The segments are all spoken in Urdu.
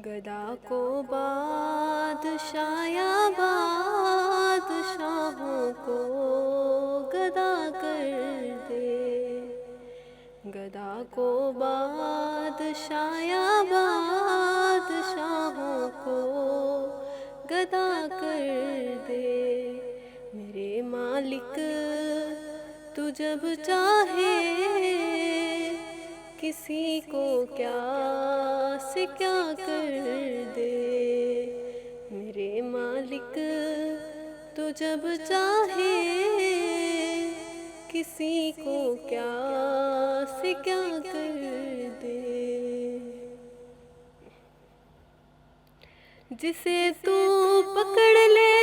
گدا کو بادشاہ بادشاہوں کو گدا کر دے، گدا کو بادشاہ بادشاہوں کو گدا کر دے۔ میرے مالک تو جب چاہے کسی کو کیا سے کیا کر دے، میرے مالک تو جب چاہے کسی کو کیا سے کیا کر دے۔ جسے تو پکڑ لے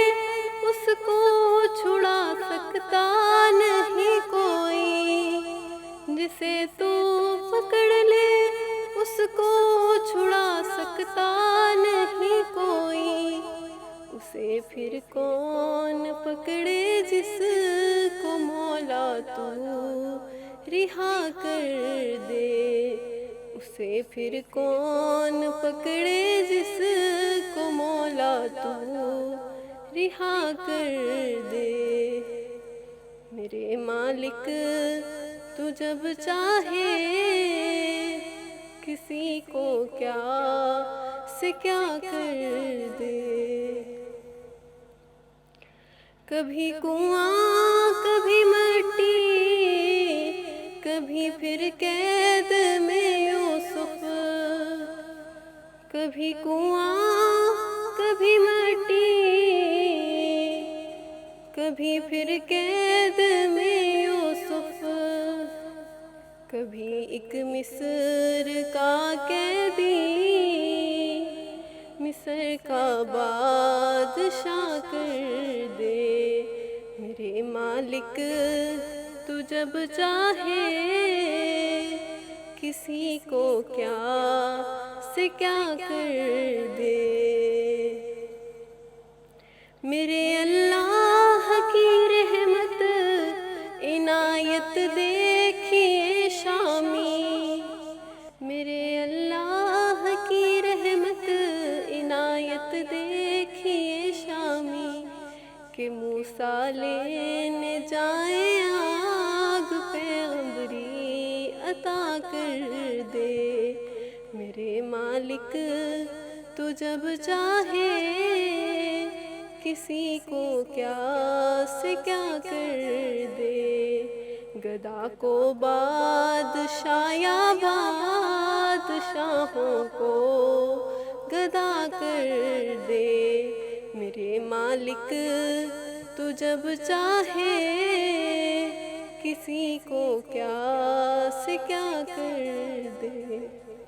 اس کو چھڑا سکتا نہیں کوئی، جسے تو پکڑ لے اس کو چھڑا سکتا نہیں کوئی، اسے پھر کون پکڑے جس کو مولا تو رہا کر دے، اسے پھر کون پکڑے جس کو مولا تو رہا کر دے۔ میرے مالک تو جب چاہے کسی کو کیا سے کیا کر دے۔ کبھی کنواں کبھی مٹی، کبھی پھر قید میں یوسف، کبھی کنواں کبھی مٹی، کبھی پھر قید میں یوسف، کبھی ایک مصر کا قیدی مصر کا بادشاہ کر دے۔ میرے مالک تو جب چاہے کسی کو کیا سے کیا کر دے۔ میرے اللہ کی رحمت عنایت دیکھیے شامی، میرے اللہ کی رحمت عنایت دیکھیے شامی، کہ موسیٰ لینے جائیں آگ پیغمبری عطا کر دے۔ میرے مالک تو جب چاہے کسی کو کیا سے کیا کر دے، گدا کو بادشاہ بادشاہوں کو گدا کر دے۔ میرے مالک تو جب چاہے کسی کو کیا سے کیا کر